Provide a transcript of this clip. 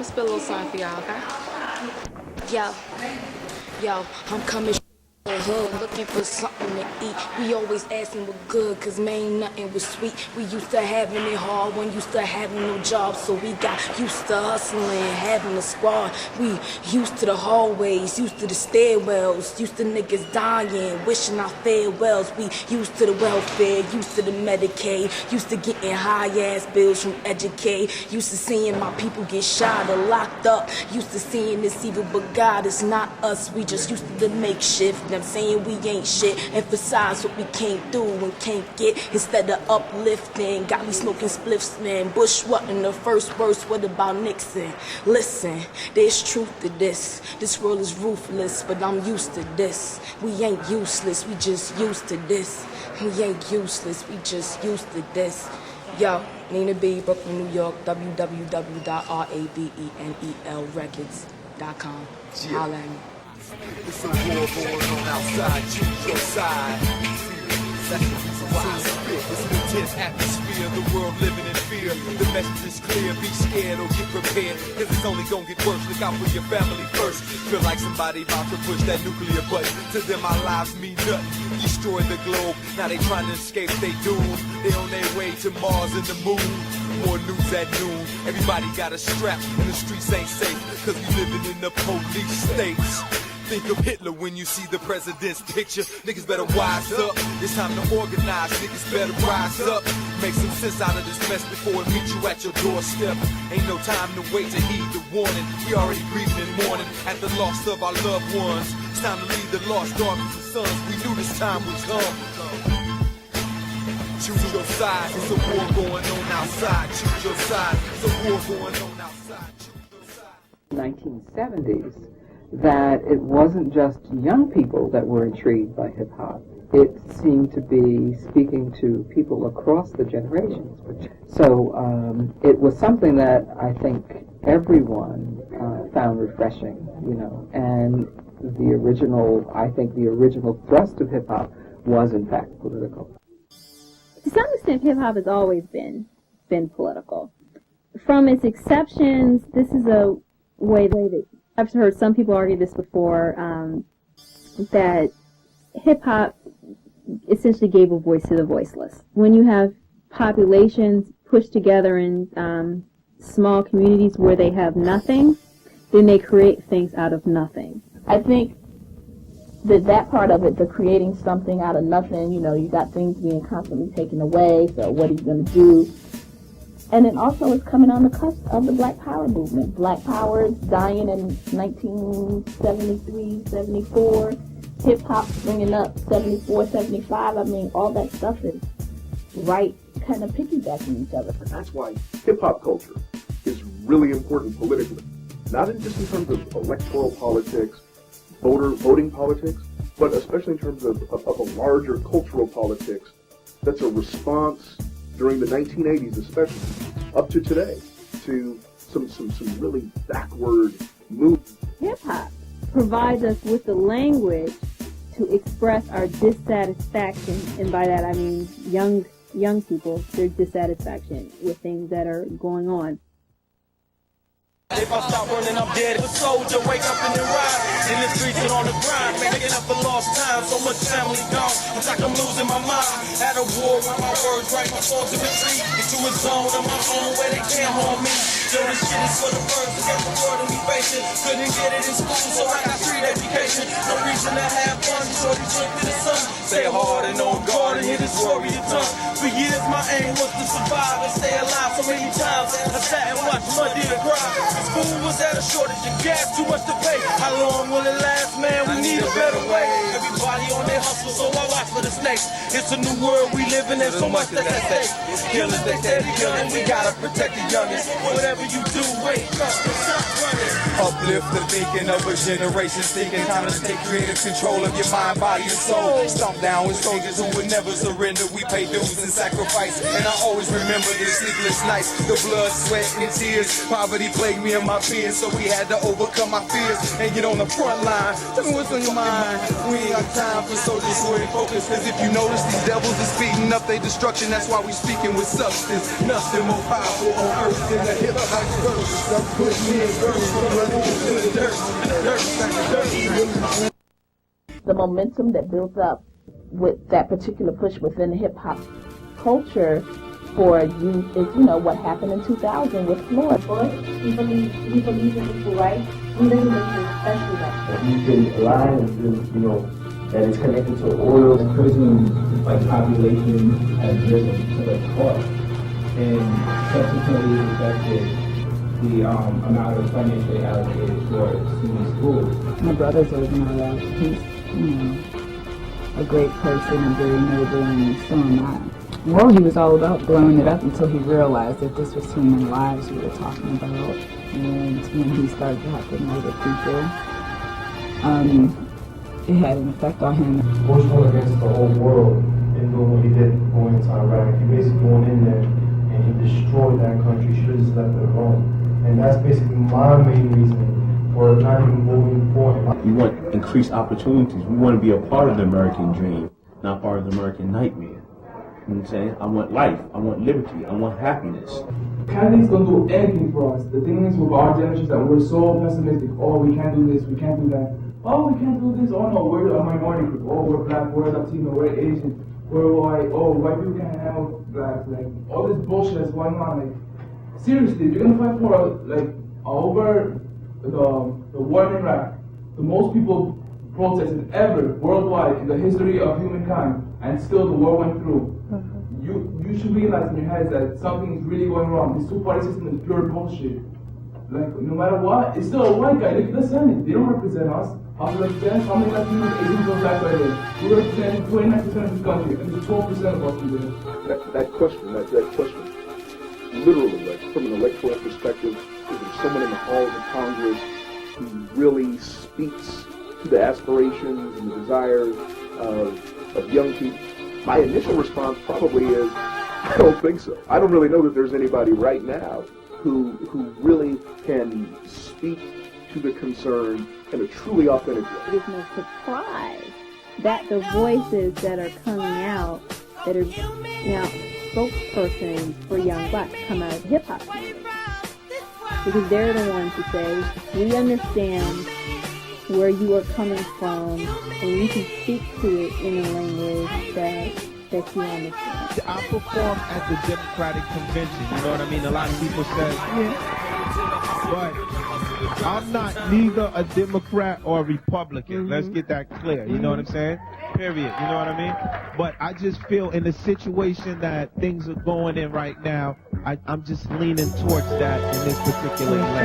gonna spit a little something for y'all, okay? Yo, I'm coming the hood, looking for something to eat. We always asking what good, cause man, nothing was sweet. We used to having it hard, one used to having no job, so we got used to hustling, having a squad. We used to the hallways, used to the stairwells, used to niggas dying, wishing our farewells. We used to the welfare, used to the Medicaid, used to getting high-ass bills from Educate, used to seeing my people get shot or locked up, used to seeing this evil, but God, it's not us. We just used to the makeshift. I'm saying we ain't shit, emphasize what we can't do and can't get instead of uplifting. Got me smoking spliffs, man. Bush what in the first verse, what about Nixon? Listen, there's truth to this. This world is ruthless, but I'm used to this. We ain't useless, we just used to this. We ain't useless, we just used to this. Yo, Nina B, Brooklyn, New York, www.ravenelrecords.com. Holla at me. It's a war going on outside, choose your side. That's the reason why I spit. It's an intense atmosphere, the world living in fear. The message is clear, be scared or get prepared, cause it's only gonna get worse. Look out for your family first. Feel like somebody about to push that nuclear button. To them our lives mean nothing. Destroy the globe, now they trying to escape they doom. They on their way to Mars and the moon. More news at noon. Everybody got a strap and the streets ain't safe, cause we living in the police states. Think of Hitler when you see the president's picture. Niggas better wise up. It's time to organize. Niggas better rise up. Make some sense out of this mess before it meets you at your doorstep. Ain't no time to wait to heed the warning. We already grieving and mourning at the loss of our loved ones. It's time to lead the lost daughters and sons. We knew this time would come. Choose your side. It's a war going on outside. Choose your side. It's a war going on outside. Choose your side. 1970s. That it wasn't just young people that were intrigued by hip-hop. It seemed to be speaking to people across the generations. So it was something that I think everyone found refreshing, you know. And the original thrust of hip-hop was, in fact, political. To some extent, hip-hop has always been political. From its exceptions, this is a way that I've heard some people argue this before, that hip-hop essentially gave a voice to the voiceless. When you have populations pushed together in small communities where they have nothing, then they create things out of nothing. I think that part of it, the creating something out of nothing, you know, you got things being constantly taken away, so what are you going to do? And it also is coming on the cusp of the Black Power movement. Black Power is dying in 1973, 74. Hip-hop springing up 74, 75. I mean, all that stuff is right, kind of piggybacking each other. That's why hip-hop culture is really important politically. Not just in terms of electoral politics, voting politics, but especially in terms of a larger cultural politics that's a response during the 1980s especially, up to today, to some really backward moves. Hip-hop provides us with the language to express our dissatisfaction, and by that I mean young people, their dissatisfaction with things that are going on. If I stop running, I'm dead. If a soldier wake up in the ride, in the streets and on the grind, making up for lost time. So much family gone, it's like I'm losing my mind. At a war with my words, right? My thoughts in retreat into a zone of my own where they can't harm me. Yo, this shit is for the birds to get the world to be patient. Couldn't get it in school, so I got street education. No reason to have fun, shorty drink to the sun. Stay hard and on guard and hit his warrior tongue. For years, my aim was to survive and stay alive. So many times I sat and watched Monday to cry. School was at a shortage of gas, too much to pay. How long will it last, man? We need a better way. Everybody on their hustle, so I watch for the snakes. It's a new world we live in, and so much that's at stake. Killers, they steady killing, we gotta protect the youngest. Whatever you do, wake up, stop running. Up uplift the thinking of a generation seeking time to take creative control of your mind, body, and soul. Stomp down with soldiers who would never surrender. We pay dues and sacrifice, and I always remember the sleepless nights, the blood, sweat, and tears. Poverty plagued me and my peers, so we had to overcome our fears and get on the front line. Tell me what's on your mind. We ain't got time for soldiers who ain't focused, cause if you notice, these devils is speeding up their destruction. That's why we speaking with substance. Nothing more powerful on earth than the hip-hop verse. Put me in verse from the roof to the dirt. The momentum that built up with that particular push within the hip-hop culture for youth is, you know, what happened in 2000 with Floyd. We believe in equal rights. We live in especially that. You've been alive and you know, that is connected to oil. The prison, like, population has risen to the top, and subsequently affected the amount of financially allocated towards student schools. My brother's always been alive. He's, you know, a great person and very noble, and so am I. Well, he was all about blowing it up until he realized that this was human lives we were talking about. And when he started to have to murder people, it had an effect on him. Bush went against the whole world in doing what he did going into Iraq. He basically went in there and he destroyed that country. He should have just left it alone. And that's basically my main reason for not even voting for him. We want increased opportunities. We want to be a part of the American dream, not part of the American nightmare. You know what I'm saying? I want life. I want liberty. I want happiness. Candidates don't do anything for us. The thing is with our generation that we're so pessimistic. Oh, we can't do this, we can't do that. Oh, we can't do this. Oh no, we're a minority group. Oh, we're black, we're Latino, we're Asian, we're white. Oh, white people can't handle blacks. Like, all this bullshit that's going on. Like, seriously, if you're gonna fight for over the war in Iraq, the most people protested ever worldwide in the history of humankind, and still the war went through. You should realize in your heads that something is really going wrong. This two-party system is pure bullshit. Like, no matter what, it's still a white guy. Look at the Senate. They don't represent us. How many Latinos, Asians, or black right there? We represent 29% of this country, and there's 12% of us in there. That question, literally, like, from an electoral perspective, is there someone in the halls of Congress who really speaks to the aspirations and the desires of young people? My initial response probably is, I don't think so. I don't really know that there's anybody right now who really can speak to the concern in a truly authentic way. It is no surprise that the voices that are coming out, that are now spokespersons for young blacks, come out of the hip-hop community. Because they're the ones who say, we understand where you are coming from, and you can speak to it in a language that you understand. I performed at the Democratic Convention, you know what I mean? A lot of people say, but I'm not neither a Democrat or a Republican. Let's get that clear, you know what I'm saying? Period, you know what I mean? But I just feel in the situation that things are going in right now, I'm just leaning towards that in this particular election.